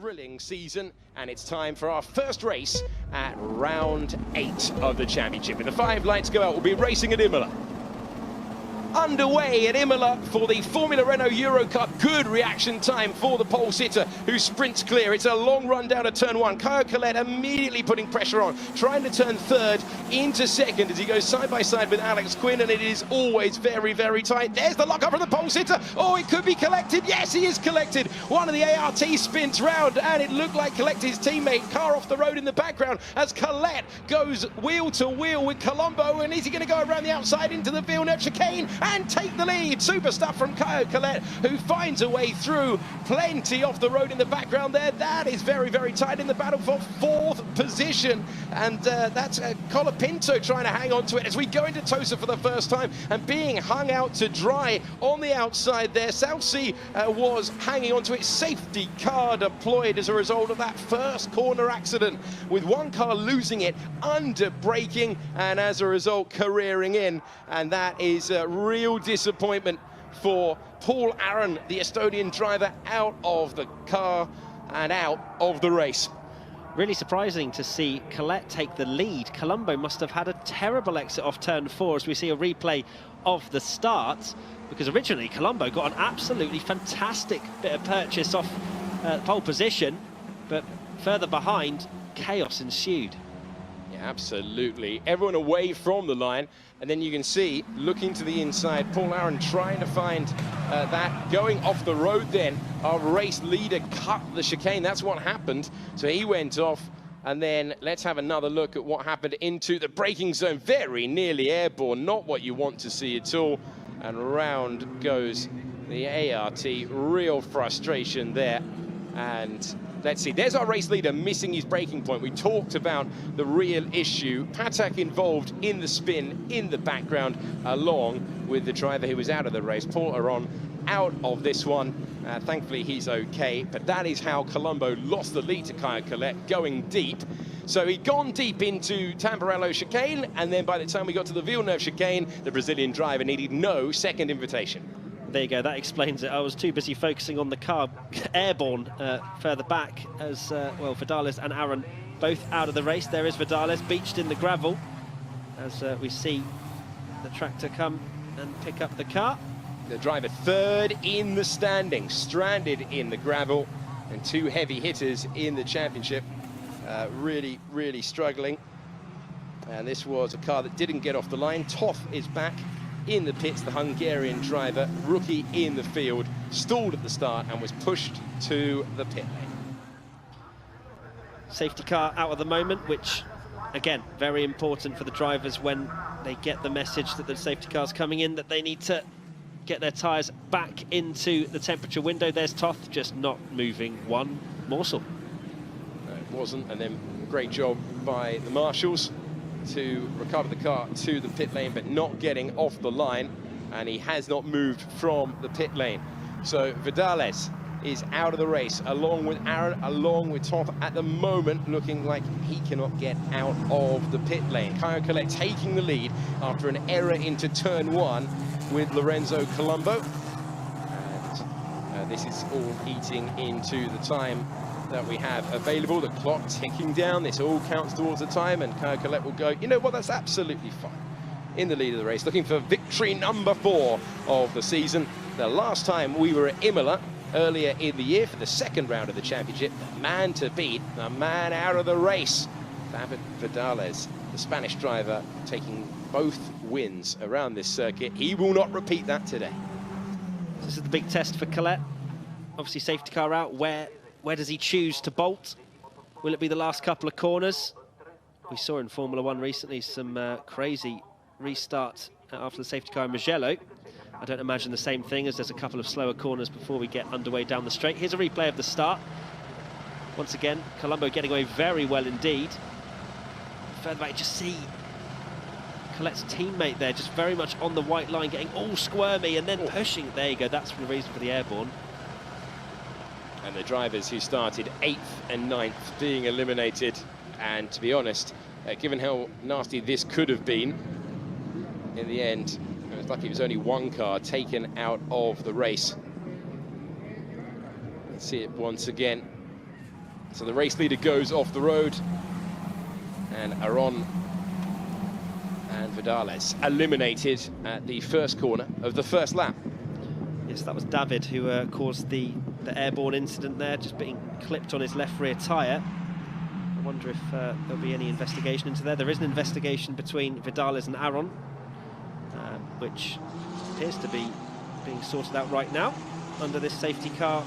thrilling season, and it's time for our first race at round 8 of the championship. When the 5 lights go out, we'll be racing at Imola. Underway at Imola for the Formula Renault Eurocup. Good reaction time for the pole sitter who sprints clear. It's a long run down to turn 1. Caio Collet immediately putting pressure on, trying to turn 3rd into 2nd as he goes side by side with Alex Quinn, and it is always very, very tight. There's the lock-up from the pole sitter. Oh, it could be collected. Yes, he is collected. One of the ART spins round, and it looked like Collet, his teammate. Car off the road in the background as Collet goes wheel to wheel with Colombo, and is he going to go around the outside into the Vidales chicane and take the lead? Super stuff from Caio Collet, who finds a way through. Plenty off the road in the background there. That is very, very tight in the battle for 4th position. And that's Colapinto trying to hang on to it as we go into Tosa for the first time and being hung out to dry on the outside there. South Sea was hanging on to it. Safety car deployed as a result of that first corner accident, with one car losing it under braking and as a result careering in. And that is a real disappointment for Paul Aron, the Estonian driver, out of the car and out of the race. Really surprising to see Collet take the lead. Colombo must have had a terrible exit off turn 4 as we see a replay of the start, because originally Colombo got an absolutely fantastic bit of purchase off pole position, but further behind, chaos ensued. Yeah, absolutely. Everyone away from the line, and then you can see, looking to the inside, Paul Aron trying to find that going off the road. Then our race leader cut the chicane. That's what happened. So he went off, and then let's have another look at what happened into the braking zone. Very nearly airborne, not what you want to see at all. And round goes the ART. Real frustration there. And let's see, there's our race leader missing his braking point. We talked about the real issue. Patak involved in the spin in the background, along with the driver who was out of the race. Paul Aron out of this one. Thankfully, he's okay. But that is how Colombo lost the lead to Caio Collet, going deep. So he'd gone deep into Tamburello chicane, and then by the time we got to the Villeneuve chicane, the Brazilian driver needed no second invitation. There you go, that explains it. I was too busy focusing on the car airborne further back as, well, Vidales and Aron both out of the race. There is Vidales beached in the gravel as we see the tractor come and pick up the car. The driver 3rd in the standings, stranded in the gravel, and 2 heavy hitters in the championship. Really, really struggling. And this was a car that didn't get off the line. Toth is back in the pits, the Hungarian driver, rookie in the field, stalled at the start and was pushed to the pit lane. Safety car out at the moment, which, again, very important for the drivers when they get the message that the safety car's coming in, that they need to get their tyres back into the temperature window. There's Toth just not moving one morsel. It wasn't, and then great job by the marshals to recover the car to the pit lane, but not getting off the line, and he has not moved from the pit lane. So Vidales is out of the race, along with Aron, along with Toth at the moment, looking like he cannot get out of the pit lane. Caio Collet taking the lead after an error into turn 1 with Lorenzo Colombo. And this is all eating into the time that we have available. The clock ticking down. This all counts towards the time, and Caio Collet will go, you know what, that's absolutely fine. In the lead of the race, looking for victory number 4 of the season. The last time we were at Imola earlier in the year for the 2nd round of the championship, the man to beat, the man out of the race, David Vidales, the Spanish driver, taking both wins around this circuit. He will not repeat that today. This is the big test for Collet. Obviously, safety car out. Where does he choose to bolt? Will it be the last couple of corners? We saw in Formula 1 recently some crazy restarts after the safety car in Mugello. I don't imagine the same thing, as there's a couple of slower corners before we get underway down the straight. Here's a replay of the start. Once again, Colombo getting away very well indeed. Further back, just see Collet's teammate there, just very much on the white line, getting all squirmy and then pushing. There you go, that's the reason for the airborne. And the drivers who started 8th and 9th being eliminated. And to be honest, given how nasty this could have been, in the end, it was lucky it was only one car taken out of the race. Let's see it once again. So the race leader goes off the road, and Aron and Vidales eliminated at the first corner of the first lap. Yes, that was David who caused the airborne incident there, just being clipped on his left rear tyre. I wonder if there'll be any investigation into there. There is an investigation between Vidales and Aron, which appears to be being sorted out right now under this safety car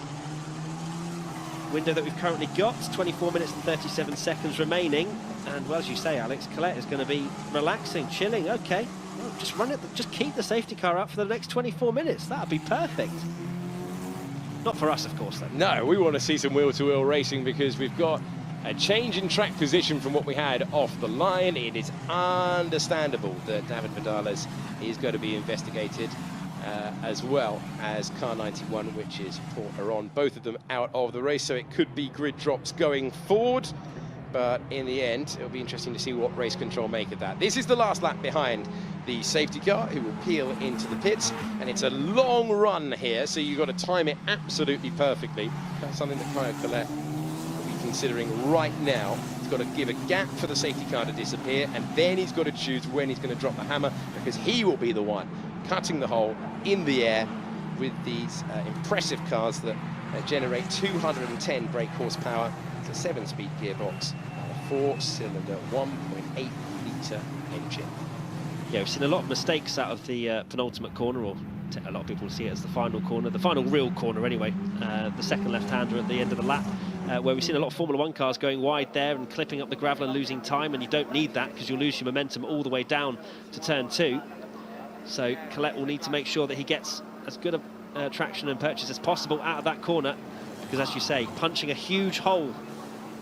window that we've currently got. 24 minutes and 37 seconds remaining, and well, as you say, Alex, Collet is going to be relaxing, chilling. Okay, well, just run it, just keep the safety car up for the next 24 minutes. That would be perfect. Not for us, of course, though. No, we want to see some wheel-to-wheel racing, because we've got a change in track position from what we had off the line. It is understandable that David Vidales is going to be investigated, as well as car 91, which is Paul Aron. Both of them out of the race, so it could be grid drops going forward. But in the end, it'll be interesting to see what race control make of that. This is the last lap behind the safety car, who will peel into the pits, and it's a long run here, so you've got to time it absolutely perfectly. That's something that Caio Collet will be considering right now. He's got to give a gap for the safety car to disappear, and then he's got to choose when he's going to drop the hammer, because he will be the one cutting the hole in the air with these impressive cars that generate 210 brake horsepower. It's a 7-speed gearbox, a 4-cylinder, 1.8-litre engine. Yeah, we've seen a lot of mistakes out of the penultimate corner, or a lot of people see it as the final corner, the final real corner anyway, the second left-hander at the end of the lap, where we've seen a lot of Formula 1 cars going wide there and clipping up the gravel and losing time, and you don't need that because you'll lose your momentum all the way down to turn 2. So Collet will need to make sure that he gets as good a traction and purchase as possible out of that corner, because, as you say, punching a huge hole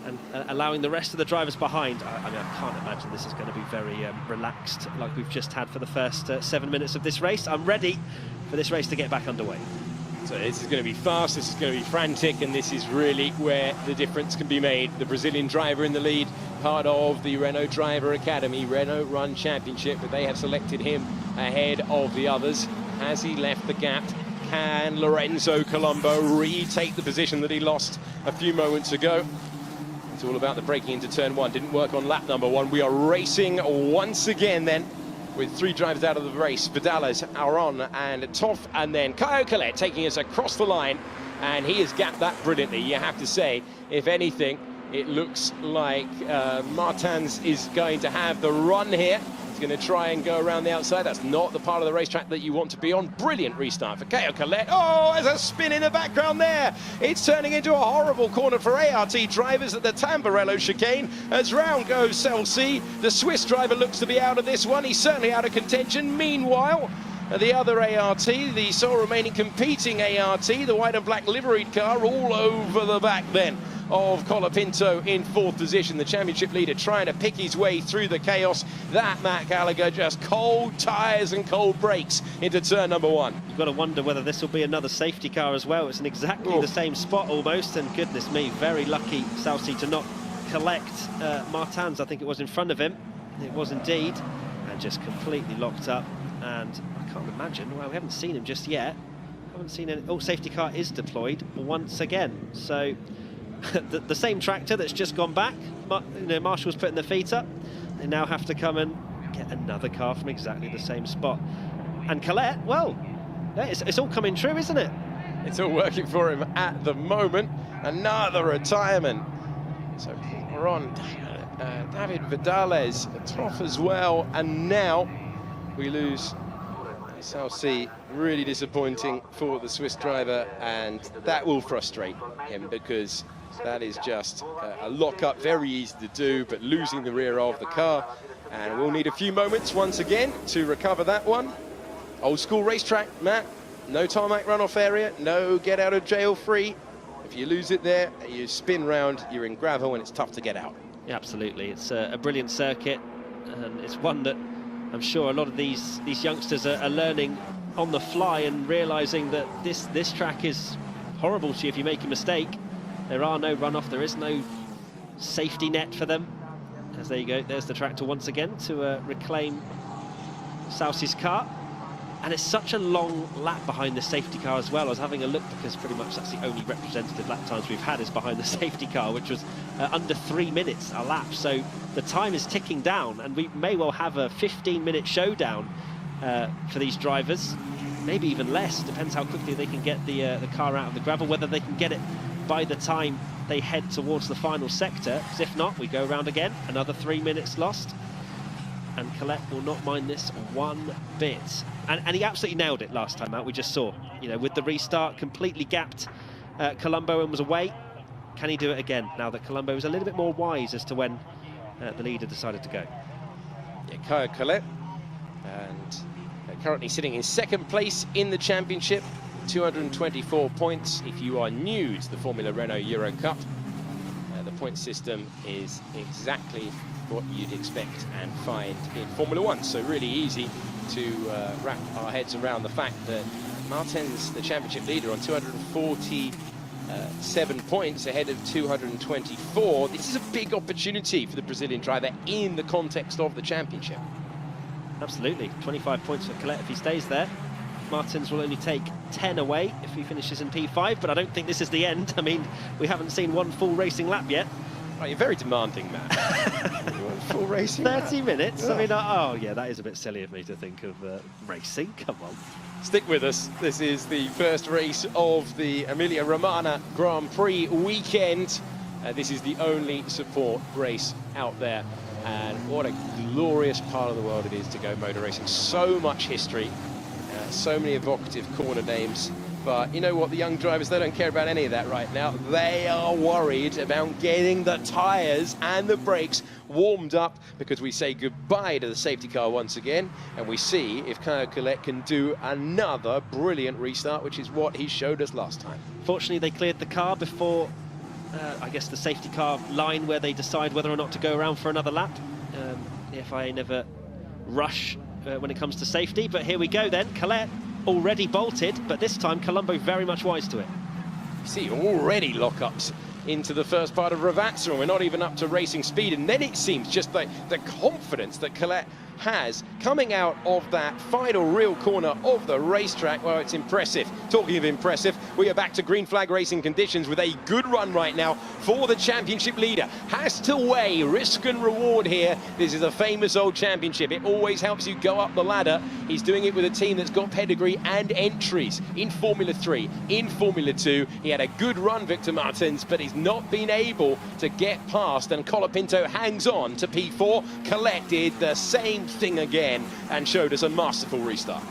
and allowing the rest of the drivers behind. I mean, I can't imagine this is going to be very relaxed like we've just had for the first 7 minutes of this race. I'm ready for this race to get back underway. So this is going to be fast, this is going to be frantic, and this is really where the difference can be made. The Brazilian driver in the lead, part of the Renault Driver Academy, Renault Run Championship, but they have selected him ahead of the others. Has he left the gap? Can Lorenzo Colombo retake the position that he lost a few moments ago? It's all about the braking into turn 1. Didn't work on lap number 1. We are racing once again then, with 3 drivers out of the race: Vidales, Aron and Toff, and then Caio Collet taking us across the line, and he has gapped that brilliantly, you have to say. If anything, it looks like Martins is going to have the run here. He's going to try and go around the outside. That's not the part of the racetrack that you want to be on. Brilliant restart for Caio Collet. Oh, there's a spin in the background there. It's turning into a horrible corner for ART drivers at the Tamburello chicane. As round goes Celsi, the Swiss driver looks to be out of this one. He's certainly out of contention. Meanwhile, the other ART, the sole remaining competing ART, the white and black liveried car, all over the back then of Colapinto in 4th position. The championship leader trying to pick his way through the chaos. That Matt Gallagher, just cold tyres and cold brakes into turn number 1. You've got to wonder whether this will be another safety car as well. It's in exactly the same spot almost, and goodness me, very lucky Salsi to not collect Martins, I think it was, in front of him. It was indeed, and just completely locked up. And I can't imagine, well, we haven't seen him just yet. Haven't seen any. Oh, safety car is deployed once again. So the same tractor that's just gone back, Marshall's putting their feet up. They now have to come and get another car from exactly the same spot. And Collet, well, it's all coming true, isn't it? It's all working for him at the moment. Another retirement. So we're on David Vidales, Toff as well, and now we lose South Sea. Really disappointing for the Swiss driver, and that will frustrate him, because that is just a lock-up, very easy to do, but losing the rear of the car. And we'll need a few moments once again to recover that one. Old school racetrack, Matt. No tarmac runoff area, no get out of jail free. If you lose it there, you spin round, you're in gravel, and it's tough to get out. Yeah, absolutely. It's a brilliant circuit, and it's one that I'm sure a lot of these youngsters are learning on the fly and realising that this track is horrible to you if you make a mistake. There are no runoff, there is no safety net for them. As there you go, there's the tractor once again to reclaim Sousi's car. And it's such a long lap behind the safety car as well. I was having a look because pretty much that's the only representative lap times we've had is behind the safety car, which was under 3 minutes a lap. So the time is ticking down, and we may well have a 15-minute showdown for these drivers. Maybe even less, depends how quickly they can get the car out of the gravel, whether they can get it by the time they head towards the final sector. Because if not, we go around again, another 3 minutes lost. And Collet will not mind this one bit. And he absolutely nailed it last time out, we just saw. You know, with the restart, completely gapped Colombo and was away. Can he do it again, now that Colombo was a little bit more wise as to when the leader decided to go? Yeah, Caio Collet, and currently sitting in second place in the championship, 224 points. If you are new to the Formula Renault Eurocup, the point system is exactly what you'd expect and find in Formula One. So really easy to wrap our heads around the fact that Martin's the championship leader on 247 points ahead of 224. This is a big opportunity for the Brazilian driver in the context of the championship. Absolutely, 25 points for Collet if he stays there. Martins will only take 10 away if he finishes in P5, but I don't think this is the end. I mean, we haven't seen one full racing lap yet. Oh, you're very demanding, man. You want full racing 30 lap? minutes? Yeah. I mean, oh yeah, that is a bit silly of me to think of racing, come on. Stick with us. This is the first race of the Emilia-Romagna Grand Prix weekend. This is the only support race out there. And what a glorious part of the world it is to go motor racing. So much history, so many evocative corner names. But you know what, the young drivers, they don't care about any of that right now. They are worried about getting the tyres and the brakes warmed up, because we say goodbye to the safety car once again, and we see if Caio Collet can do another brilliant restart, which is what he showed us last time. Fortunately, they cleared the car before, I guess, the safety car line where they decide whether or not to go around for another lap. The FIA never rush when it comes to safety, but here we go then. Collet already bolted, but this time Colombo very much wise to it. You see already lockups into the first part of Ravazza, and we're not even up to racing speed, and then it seems just like the confidence that Collet has coming out of that final real corner of the racetrack. Well, it's impressive. Talking of impressive, we are back to green flag racing conditions with a good run right now for the championship leader. Has to weigh risk and reward here. This is a famous old championship. It always helps you go up the ladder. He's doing it with a team that's got pedigree and entries in Formula 3, in Formula 2. He had a good run, Victor Martins, but he's not been able to get past, and Colapinto hangs on to P4. Collet did the same thing again and showed us a masterful restart.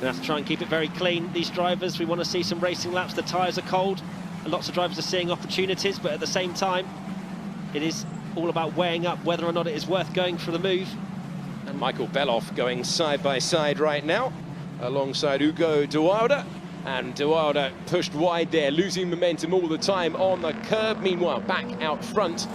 We have to try and keep it very clean. These drivers, we want to see some racing laps. The tyres are cold, and lots of drivers are seeing opportunities, but at the same time, it is all about weighing up whether or not it is worth going for the move. And Michael Beloff going side by side right now alongside Hugo Dualda, and Dualda pushed wide there, losing momentum all the time on the curb. Meanwhile, back out front,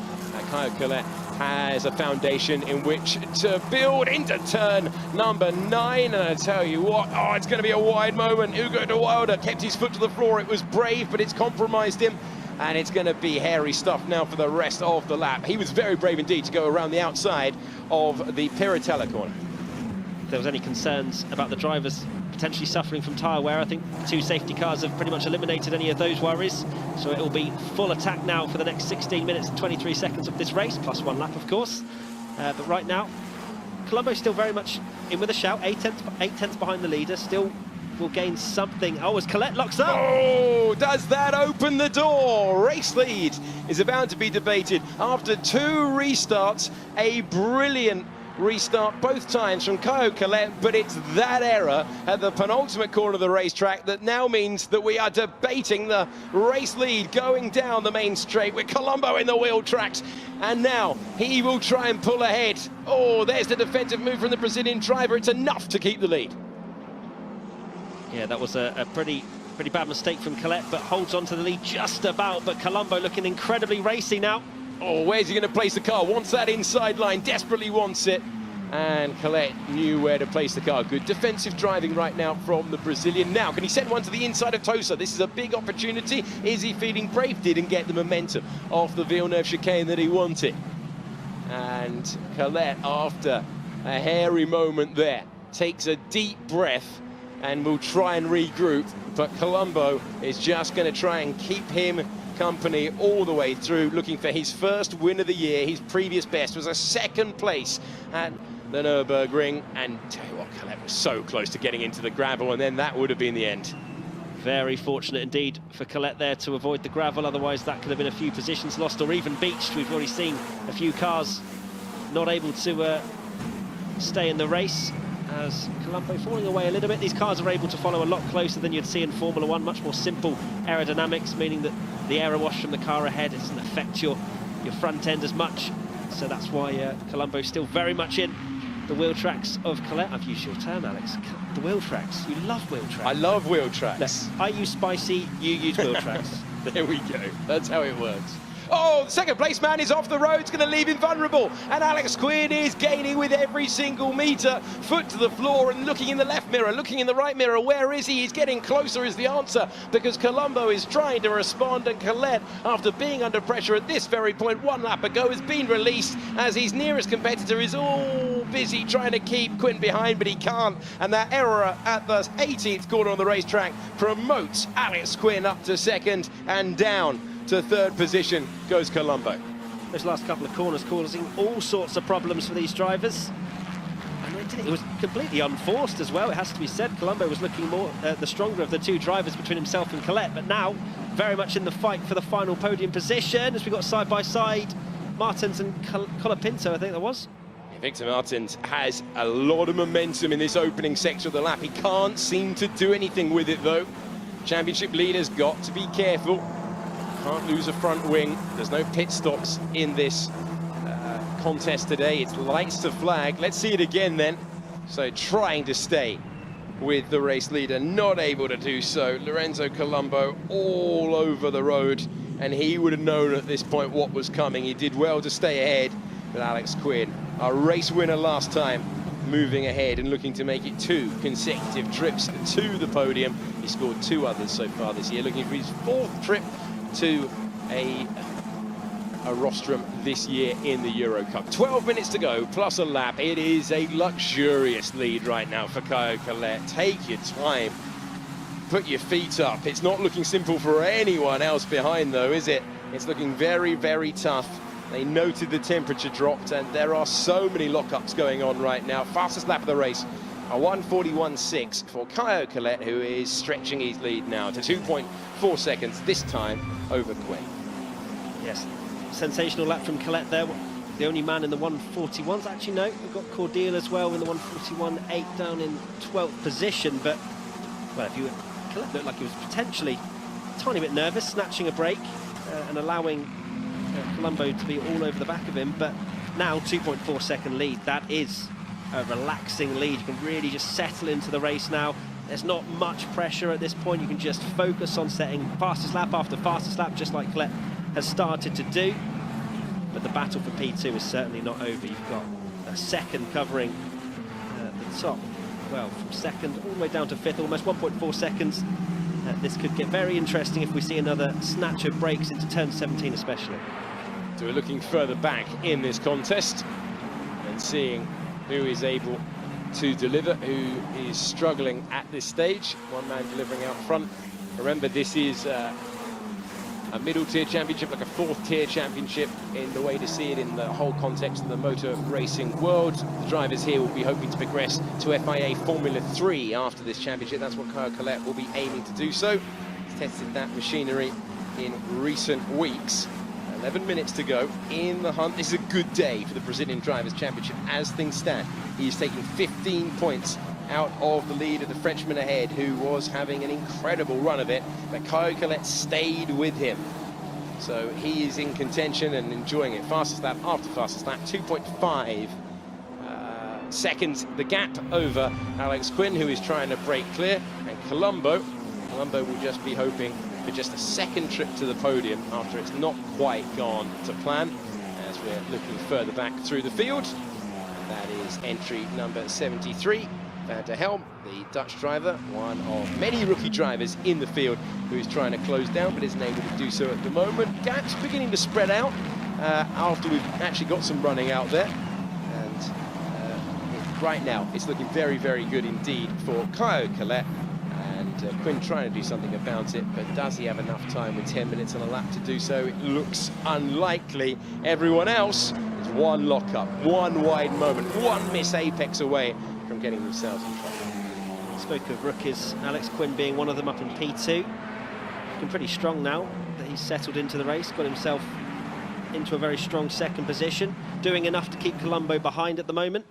Caio Collet has a foundation in which to build into turn number 9, and I tell you what, oh, it's going to be a wide moment. Hugo Dualda kept his foot to the floor. It was brave, but it's compromised him, and it's going to be hairy stuff now for the rest of the lap. He was very brave indeed to go around the outside of the Piratella corner. If there was any concerns about the drivers potentially suffering from tyre wear, I think the two safety cars have pretty much eliminated any of those worries. So it will be full attack now for the next 16 minutes and 23 seconds of this race, plus one lap, of course. But right now, Colombo still very much in with a shout, 8 tenths behind the leader, still will gain something. Oh, as Collet locks up! Oh, does that open the door? Race lead is about to be debated after 2 restarts. A brilliant restart both times from Caio Collet, but it's that error at the penultimate corner of the racetrack that now means that we are debating the race lead going down the main straight with Colombo in the wheel tracks, and now he will try and pull ahead. Oh, there's the defensive move from the Brazilian driver. It's enough to keep the lead. Yeah, that was a pretty bad mistake from Collet, but holds on to the lead just about. But Colombo looking incredibly racy now. Oh, where's he going to place the car? Wants that inside line, desperately wants it. And Collet knew where to place the car. Good defensive driving right now from the Brazilian. Now, can he send one to the inside of Tosa? This is a big opportunity. Is he feeling brave? Didn't get the momentum off the Villeneuve chicane that he wanted. And Collet, after a hairy moment there, takes a deep breath and will try and regroup, but Colombo is just going to try and keep him company all the way through, looking for his first win of the year. His previous best was a second place at the Nürburgring, and tell you what, Collet was so close to getting into the gravel, and then that would have been the end. Very fortunate indeed for Collet there to avoid the gravel, otherwise that could have been a few positions lost or even beached. We've already seen a few cars not able to stay in the race, as Colombo falling away a little bit. These cars are able to follow a lot closer than you'd see in Formula 1, much more simple aerodynamics, meaning that the aero wash from the car ahead doesn't affect your front end as much. So that's why Colombo's still very much in the wheel tracks of Collet. I've used your term, Alex. The wheel tracks. You love wheel tracks. I love wheel tracks. Look, I use spicy, you use wheel tracks. There we go. That's how it works. Oh, the second place man is off the road. It's going to leave him vulnerable. And Alex Quinn is gaining with every single metre. Foot to the floor and looking in the left mirror, looking in the right mirror. Where is he? He's getting closer is the answer, because Colombo is trying to respond, and Collet, after being under pressure at this very point 1 lap ago, has been released as his nearest competitor is all busy trying to keep Quinn behind, but he can't. And that error at the 18th corner on the racetrack promotes Alex Quinn up to second, and down to third position goes Colombo. Those last couple of corners causing all sorts of problems for these drivers. And it was completely unforced as well, it has to be said. Colombo was looking more the stronger of the two drivers between himself and Collet, but now very much in the fight for the final podium position, as we got side by side Martins and Colapinto, I think that was. Victor Martins has a lot of momentum in this opening section of the lap. He can't seem to do anything with it though. Championship leader's got to be careful. Can't lose a front wing. There's no pit stops in this contest today. It's lights to flag. Let's see it again then. So trying to stay with the race leader, not able to do so. Lorenzo Colombo all over the road, and he would have known at this point what was coming. He did well to stay ahead, but Alex Quinn, our race winner last time, moving ahead and looking to make it 2 consecutive trips to the podium. He scored 2 others so far this year, looking for his 4th trip to a rostrum this year in the Eurocup. 12 minutes to go, plus a lap. It is a luxurious lead right now for Caio Collet. Take your time, put your feet up. It's not looking simple for anyone else behind though, is it? It's looking very, very tough. They noted the temperature dropped, and there are so many lockups going on right now. Fastest lap of the race, a 1:41.6 for Caio Collet, who is stretching his lead now to 2.4 seconds, this time over Quinn. Yes, sensational lap from Collet there. The only man in the 1:41s. Actually, no, we've got Cordial as well in the 1:41.8 down in 12th position. But, well, if you Collet looked like he was potentially a tiny bit nervous, snatching a break and allowing Colombo to be all over the back of him. But now 2.4 second lead, that is a relaxing lead. You can really just settle into the race now. There's not much pressure at this point. You can just focus on setting fastest lap after fastest lap, just like Collet has started to do. But the battle for P2 is certainly not over. You've got a second covering the top, well, from second all the way down to 5th, almost 1.4 seconds. This could get very interesting if we see another snatch of breaks into turn 17 especially. So we're looking further back in this contest and seeing who is able to deliver, who is struggling at this stage. One man delivering out front. Remember, this is a middle tier championship, like a 4th tier championship in the way to see it in the whole context of the motor racing world. The drivers here will be hoping to progress to FIA Formula 3 after this championship. That's what Caio Collet will be aiming to do so. He's tested that machinery in recent weeks. 11 minutes to go in the hunt. This is a good day for the Brazilian Drivers' Championship as things stand. He's taking 15 points out of the lead of the Frenchman ahead, who was having an incredible run of it, but Caio Collet stayed with him. So he is in contention and enjoying it. Fastest lap after fastest lap, 2.5 seconds the gap over Alex Quinn, who is trying to break clear, and Colombo will just be hoping for just a second trip to the podium after it's not quite gone to plan, as we're looking further back through the field. And that is entry number 73. Van der Helm, the Dutch driver, one of many rookie drivers in the field who's trying to close down but isn't able to do so at the moment. Gaps beginning to spread out after we've actually got some running out there, and it right now, it's looking very, very good indeed for Caio Collet. And Quinn trying to do something about it, but does he have enough time with 10 minutes on a lap to do so? It looks unlikely. Everyone else is one lock-up, one wide moment, one miss apex away from getting themselves in trouble. Spoke of rookies, Alex Quinn being one of them up in P2. Looking pretty strong now that he's settled into the race, got himself into a very strong second position, doing enough to keep Colombo behind at the moment,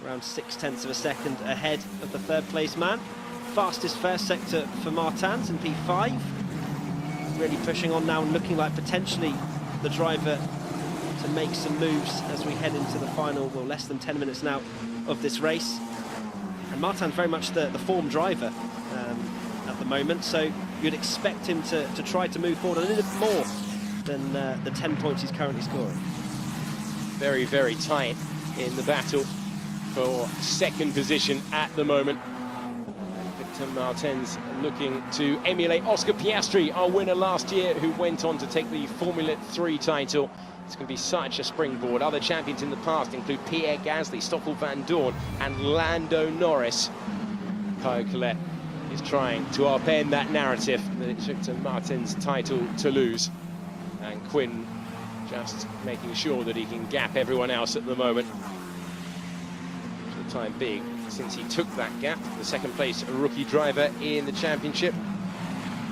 around 0.6 of a second ahead of the third place man. Fastest first sector for Martins in P5, really pushing on now and looking like potentially the driver to make some moves as we head into the final, well, less than 10 minutes now of this race. And Martins very much the form driver at the moment, so you'd expect him to try to move forward a little bit more than the 10 points he's currently scoring. Very, very tight in the battle for second position at the moment. Martins looking to emulate Oscar Piastri, our winner last year, who went on to take the Formula 3 title. It's going to be such a springboard. Other champions in the past include Pierre Gasly, Stoffel Van Dorn and Lando Norris. Caio Collet is trying to upend that narrative that it took to Martins' title to lose. And Quinn just making sure that he can gap everyone else at the moment. For the time being, since he took that gap, the second place rookie driver in the championship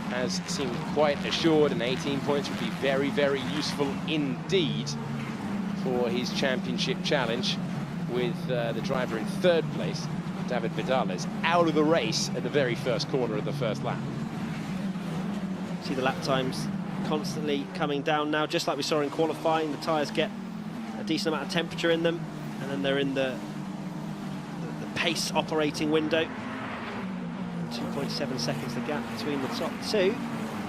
has seemed quite assured, and 18 points would be very, very useful indeed for his championship challenge, with the driver in third place, David Vidales, out of the race at the very first corner of the first lap. See the lap times constantly coming down now, just like we saw in qualifying. The tyres get a decent amount of temperature in them, and then they're in the pace operating window. 2.7 seconds the gap between the top two.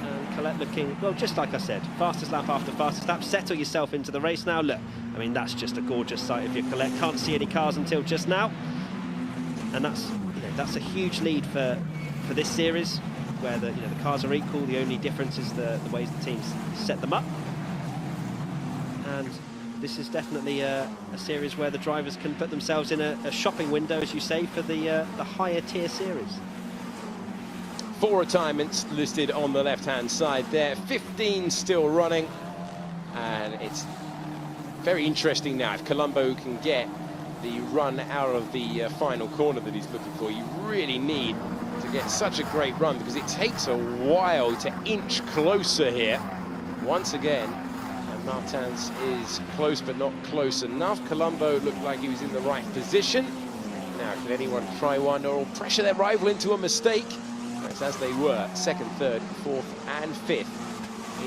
And Collet looking, well, just like I said, fastest lap after fastest lap. Settle yourself into the race now. Look, I mean, that's just a gorgeous sight of your Collet. Can't see any cars until just now. And that's, you know, that's a huge lead for this series, where the cars are equal. The only difference is the ways the teams set them up. And this is definitely a series where the drivers can put themselves in a shopping window, as you say, for the higher tier series. 4 retirements listed on the left-hand side there, 15 still running, and it's very interesting now. If Colombo can get the run out of the final corner that he's looking for, you really need to get such a great run, because it takes a while to inch closer here. Once again, Martins is close but not close enough. Colombo looked like he was in the right position. Now, can anyone try one or pressure their rival into a mistake? That's as they were, second, third, fourth and fifth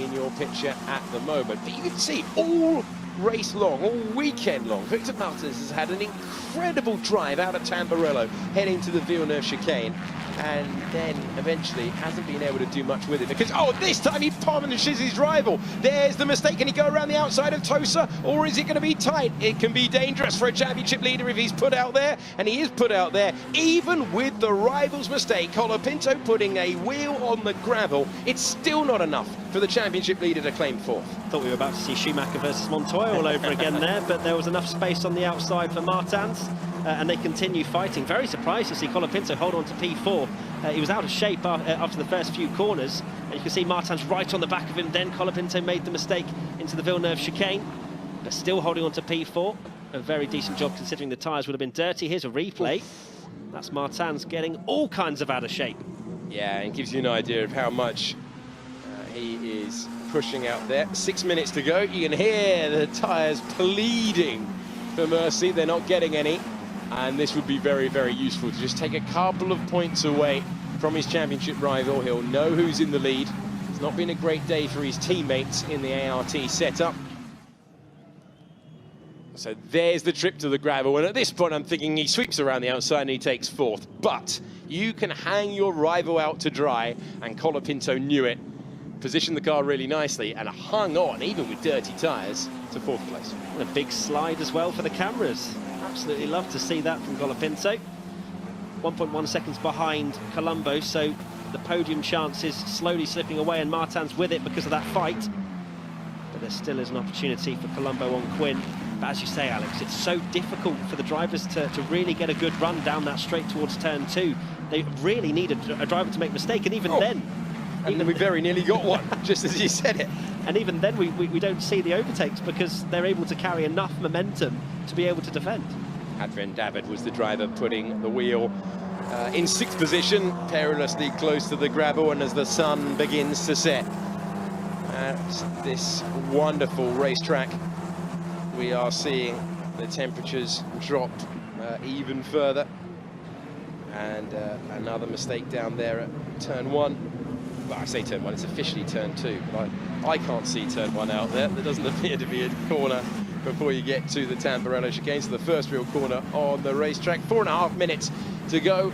in your picture at the moment. But you can see all race long, all weekend long, Victor Martins has had an incredible drive out of Tamburello, heading to the Villeneuve chicane, and then eventually hasn't been able to do much with it, because, oh, this time he punishes his rival. There's the mistake. Can he go around the outside of Tosa, or is it going to be tight? It can be dangerous for a championship leader if he's put out there, and he is put out there, even with the rival's mistake. Colapinto putting a wheel on the gravel. It's still not enough for the championship leader to claim fourth. Thought we were about to see Schumacher versus Montoya all over again there, but there was enough space on the outside for Martins. And they continue fighting. Very surprised to see Colapinto hold on to P4. He was out of shape after the first few corners. And you can see Martins right on the back of him. Then Colapinto made the mistake into the Villeneuve chicane, but still holding on to P4. A very decent job considering the tyres would have been dirty. Here's a replay. That's Martins getting all kinds of out of shape. Yeah, it gives you an idea of how much he is pushing out there. 6 minutes to go. You can hear the tyres pleading for mercy. They're not getting any. And this would be very, very useful to just take a couple of points away from his championship rival. He'll know who's in the lead. It's not been a great day for his teammates in the ART setup. So there's the trip to the gravel. And at this point, I'm thinking he sweeps around the outside and he takes fourth. But you can hang your rival out to dry, and Colapinto knew it. Positioned the car really nicely and hung on, even with dirty tyres, to fourth place. And a big slide as well for the cameras. Absolutely love to see that from Colapinto. 1.1 seconds behind Colombo, so the podium chance is slowly slipping away, and Martins with it because of that fight. But there still is an opportunity for Colombo on Quinn. But as you say, Alex, it's so difficult for the drivers to really get a good run down that straight towards turn 2. They really need a driver to make a mistake, and even then... And we very nearly got one, just as you said it. And even then, we don't see the overtakes because they're able to carry enough momentum to be able to defend. Adrian David was the driver putting the wheel in 6th position, perilously close to the gravel, and as the sun begins to set at this wonderful racetrack, we are seeing the temperatures drop even further. And another mistake down there at turn 1. Well, I say turn 1, it's officially turn 2, but I can't see turn 1 out there. There doesn't appear to be a corner before you get to the Tamburello chicane, so the first real corner on the racetrack. 4.5 minutes to go.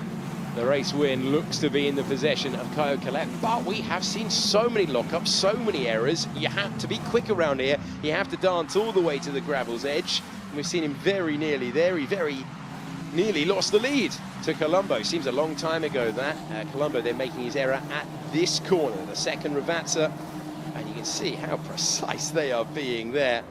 The race win looks to be in the possession of Caio Collet, but we have seen so many lockups, so many errors. You have to be quick around here. You have to dance all the way to the gravel's edge. And we've seen him very nearly there. He very nearly lost the lead to Colombo. Seems a long time ago that. Colombo, they're making his error at this corner, the second Ravazza, and you can see how precise they are being there.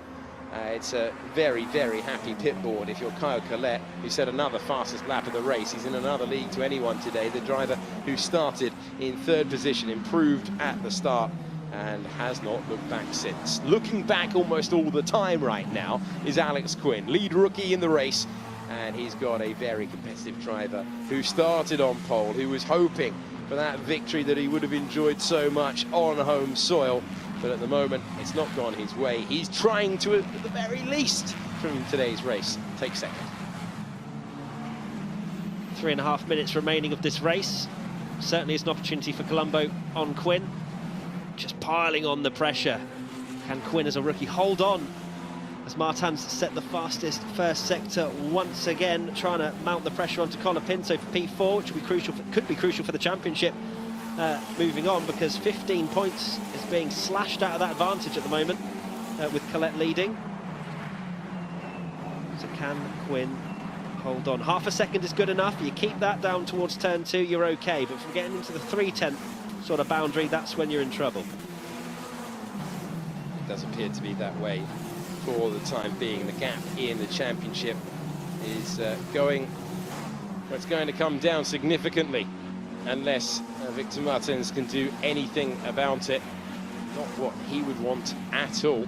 It's a very, very happy pit board if you're Caio Collet, who set another fastest lap of the race. He's in another league to anyone today. The driver who started in 3rd position, improved at the start, and has not looked back since. Looking back almost all the time right now is Alex Quinn, lead rookie in the race, and he's got a very competitive driver who started on pole, who was hoping for that victory that he would have enjoyed so much on home soil. But at the moment, it's not gone his way. He's trying to, at the very least, from today's race, take 2nd. 3.5 minutes remaining of this race. Certainly is an opportunity for Colombo on Quinn. Just piling on the pressure. Can Quinn, as a rookie, hold on as Martin's set the fastest first sector once again, trying to mount the pressure onto Colapinto for P4, which could be crucial for the championship. Moving on, because 15 points is being slashed out of that advantage at the moment, with Collet leading. So can Quinn hold on? Half a second is good enough. You keep that down towards turn 2, you're okay. But from getting into the 3/10 sort of boundary, that's when you're in trouble. It does appear to be that way for the time being. The gap in the championship is going to come down significantly unless Victor Martins can do anything about it. Not what he would want at all.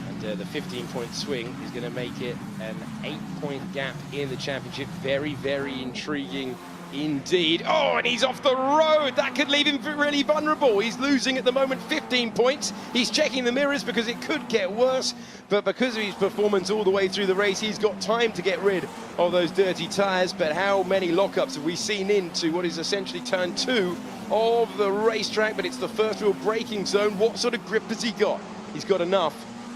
And the 15-point swing is going to make it an 8-point gap in the championship. Very, very intriguing indeed. Oh, and he's off the road. That could leave him really vulnerable. He's losing at the moment 15 points. He's checking the mirrors because it could get worse. But because of his performance all the way through the race, he's got time to get rid of those dirty tyres. But how many lockups have we seen into what is essentially turn 2 of the racetrack? But it's the first real braking zone. What sort of grip has he got? He's got enough.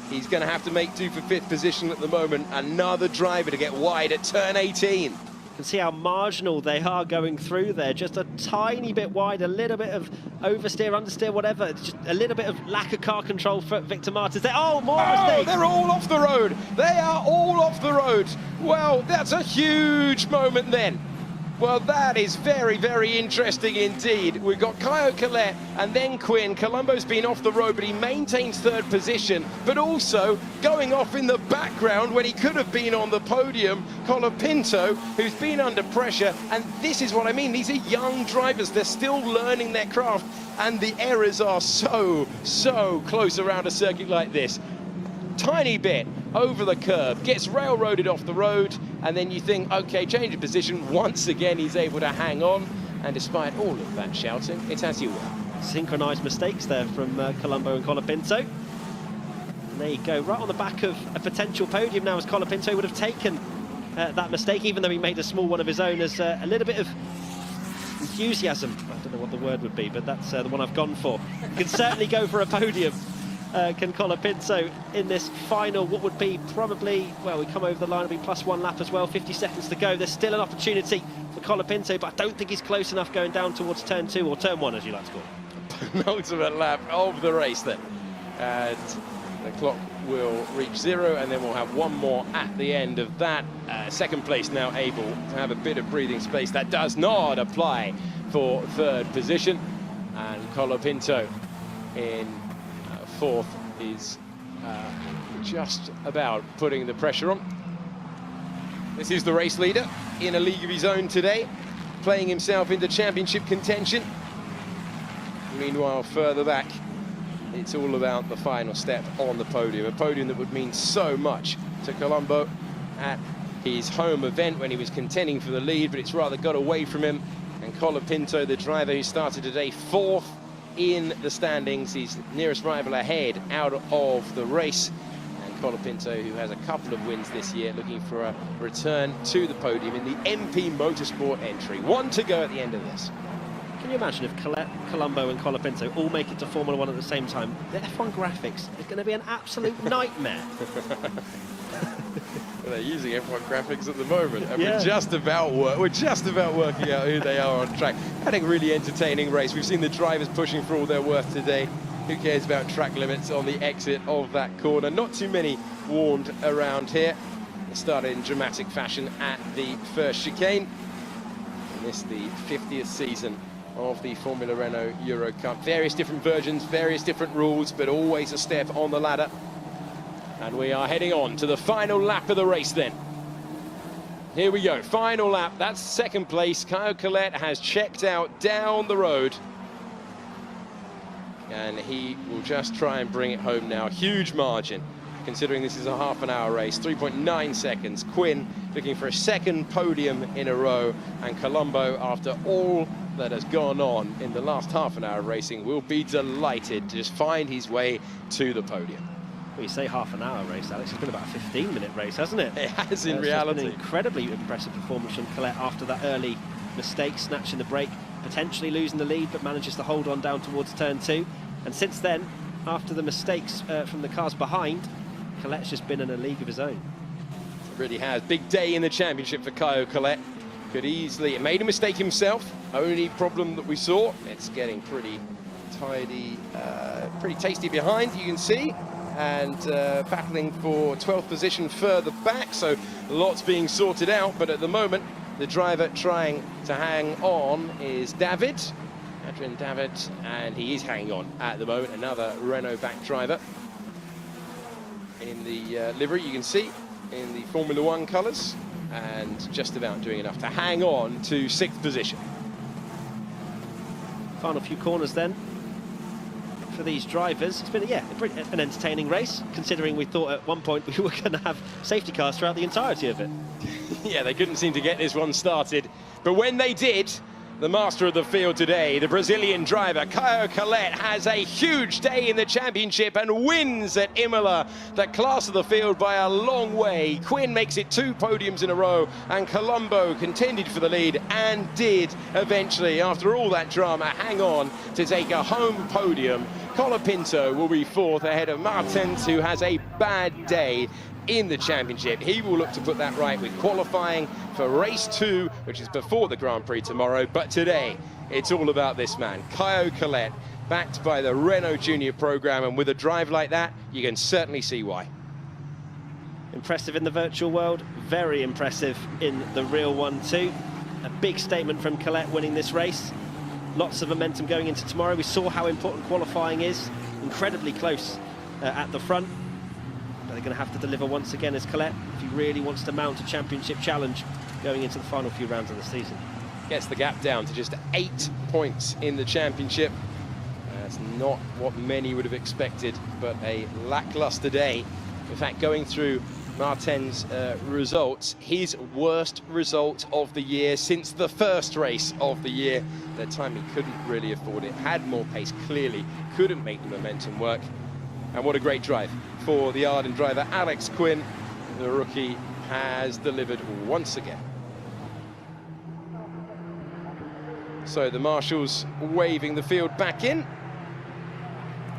He's going to have to make do for 5th position at the moment. Another driver to get wide at turn 18. You can see how marginal they are going through there. Just a tiny bit wide, a little bit of oversteer, understeer, whatever. It's just a little bit of lack of car control for Victor Martins there. Oh, more mistakes. They're all off the road. They are all off the road. Well, that's a huge moment then. Well, that is very, very interesting indeed. We've got Caio Collet and then Quinn. Colombo's been off the road, but he maintains 3rd position, but also going off in the background when he could have been on the podium, Colapinto, who's been under pressure. And this is what I mean. These are young drivers. They're still learning their craft, and the errors are so close around a circuit like this. Tiny bit over the curb, gets railroaded off the road, and then you think, okay, change of position. Once again, he's able to hang on, and despite all of that shouting, it's as you will. Synchronised mistakes there from Colombo and Colapinto. And there you go, right on the back of a potential podium now, as Colapinto would have taken that mistake, even though he made a small one of his own, as a little bit of enthusiasm. I don't know what the word would be, but that's the one I've gone for. You can certainly go for a podium. Can Colapinto in this final, what would be probably, well, we come over the line, it'll be +1 lap as well, 50 seconds to go. There's still an opportunity for Colapinto, but I don't think he's close enough going down towards turn 2, or turn 1 as you like to call it. Penultimate lap of the race then. And the clock will reach 0, and then we'll have one more at the end of that. 2nd place now able to have a bit of breathing space. That does not apply for 3rd position. And Colapinto in 4th is just about putting the pressure on. This is the race leader in a league of his own today, playing himself into championship contention. Meanwhile, further back, it's all about the final step on the podium, a podium that would mean so much to Colombo at his home event when he was contending for the lead, but it's rather got away from him. And Colapinto, the driver who started today fourth in the standings, his nearest rival ahead out of the race. And Colapinto, who has a couple of wins this year, looking for a return to the podium in the MP Motorsport entry. One to go at the end of this. Can you imagine if Collet, Colombo and Colapinto all make it to Formula 1 at the same time? The F1 graphics is going to be an absolute nightmare. Well, they're using F1 graphics at the moment, and Yeah. we're just about working out who they are on track. Had a really entertaining race. We've seen the drivers pushing for all their worth today. Who cares about track limits on the exit of that corner? Not too many warned around here. It started in dramatic fashion at the first chicane. And this the 50th season of the Formula Renault Eurocup. Various different versions, various different rules, but always a step on the ladder. And we are heading on to the final lap of the race then. Here we go, final lap, that's second place. Caio Collet has checked out down the road. And he will just try and bring it home now. Huge margin, considering this is a half-an-hour race. 3.9 seconds. Quinn looking for a second podium in a row. And Colombo, after all that has gone on in the last half-an-hour of racing, will be delighted to just find his way to the podium. Well, you say half-an-hour race, Alex. It's been about a 15-minute race, hasn't it? It has in It's reality. been an incredibly impressive performance from Collet after that early mistake, snatching the brake, potentially losing the lead, but manages to hold on down towards turn 2. And since then, after the mistakes from the cars behind, Collet's just been in a league of his own. It really has. Big day in the championship for Caio Collet. Could easily, made a mistake himself. Only problem that we saw, it's getting pretty tidy, pretty tasty behind, you can see. And battling for 12th position further back, so lots being sorted out. But at the moment, the driver trying to hang on is Adrian David, and he is hanging on at the moment. Another Renault-backed driver in the livery, you can see, in the Formula 1 colours, and just about doing enough to hang on to 6th position. Final few corners then for these drivers. It's been, yeah, an entertaining race, considering we thought at one point we were going to have safety cars throughout the entirety of it. Yeah, they couldn't seem to get this one started, but when they did, the master of the field today, the Brazilian driver, Caio Collet, has a huge day in the championship and wins at Imola, the class of the field by a long way. Quinn makes it 2 podiums in a row, and Colombo contended for the lead and did eventually, after all that drama, hang on to take a home podium. Colapinto will be 4th ahead of Martens, who has a bad day in the championship. He will look to put that right with qualifying for race 2, which is before the Grand Prix tomorrow. But today, it's all about this man, Caio Collet, backed by the Renault Junior program, and with a drive like that, you can certainly see why. Impressive in the virtual world, very impressive in the real one too. A big statement from Collet winning this race. Lots of momentum going into tomorrow. We saw how important qualifying is, incredibly close at the front. But they're going to have to deliver once again as Collet if he really wants to mount a championship challenge going into the final few rounds of the season. Gets the gap down to just 8 points in the championship. That's not what many would have expected, but a lackluster day. In fact, going through Martens' results, his worst result of the year since the first race of the year. That time he couldn't really afford it, had more pace, clearly couldn't make the momentum work. And what a great drive for the Arden driver, Alex Quinn. The rookie has delivered once again. So the marshals waving the field back in.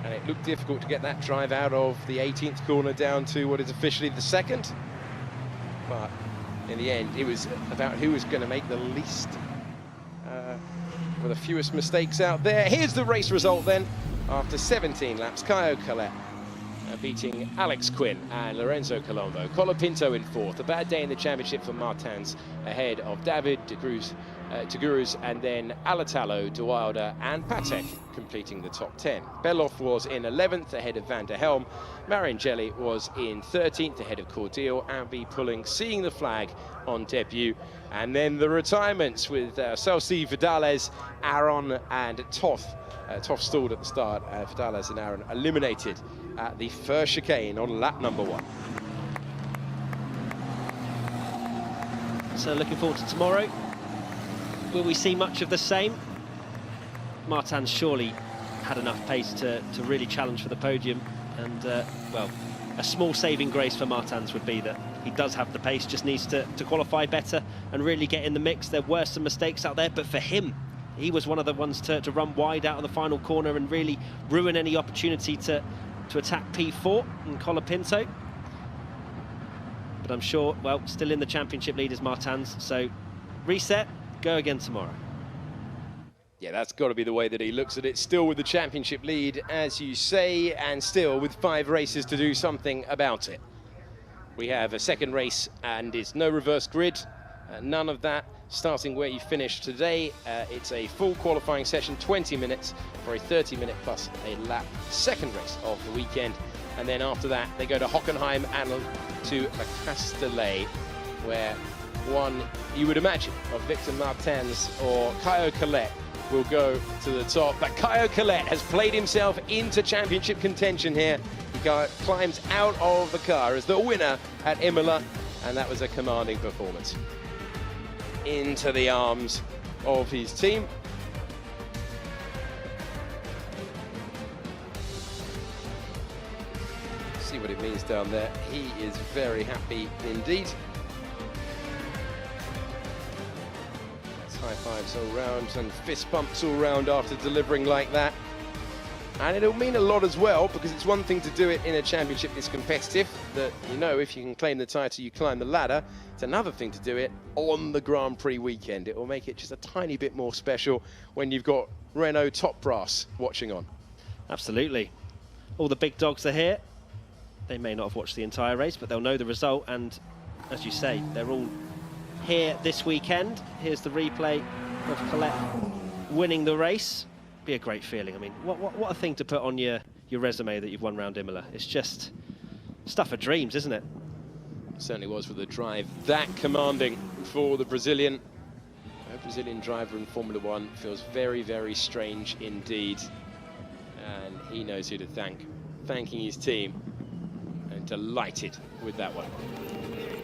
And it looked difficult to get that drive out of the 18th corner down to what is officially the 2nd. But in the end, it was about who was going to make the least, or the fewest mistakes out there. Here's the race result then. After 17 laps, Caio Collet beating Alex Quinn and Lorenzo Colombo. Colapinto in 4th. A bad day in the championship for Martens, ahead of David de Cruz Tatuus, and then Alatalo, De Wilder and Patek completing the top 10. Beloff was in 11th ahead of Van der Helm. Maringeli was in 13th ahead of Cordial. Ambi pulling, seeing the flag on debut. And then the retirements with Celsi, Vidales, Aaron and Toth. Toth stalled at the start. Vidales and Aaron eliminated at the first chicane on lap number 1. So looking forward to tomorrow. Will we see much of the same? Martin's surely had enough pace to really challenge for the podium. And, well, a small saving grace for Martins would be that he does have the pace, just needs to qualify better and really get in the mix. There were some mistakes out there, but for him, he was one of the ones to run wide out of the final corner and really ruin any opportunity to attack P4 and Colapinto. But I'm sure, well, still in the championship lead is Martins, so reset, go again tomorrow. Yeah, that's got to be the way that he looks at it. Still with the championship lead, as you say, and still with 5 races to do something about it. We have a second race and it's no reverse grid, none of that. Starting where you finished today, it's a full qualifying session, 20 minutes for a 30-minute plus a lap second race of the weekend. And then after that, they go to Hockenheim and to La Castellet, where one, you would imagine, of Victor Martins or Caio Collet will go to the top. But Caio Collet has played himself into championship contention here. He climbs out of the car as the winner at Imola, and that was a commanding performance. Into the arms of his team. See what it means down there. He is very happy indeed. High fives all round and fist bumps all round after delivering like that. And it'll mean a lot as well, because it's one thing to do it in a championship that's competitive, that you know if you can claim the title, you climb the ladder. It's another thing to do it on the Grand Prix weekend. It will make it just a tiny bit more special when you've got Renault top brass watching on. Absolutely. All the big dogs are here. They may not have watched the entire race, but they'll know the result. And as you say, they're all here this weekend. Here's the replay of Collet winning the race. Be a great feeling. I mean, what a thing to put on your resume that you've won round Imola. It's just stuff of dreams, isn't it? Certainly was with the drive that commanding for the Brazilian. A Brazilian driver in Formula One feels very, very strange indeed. And he knows who to thank. Thanking his team. And delighted with that one.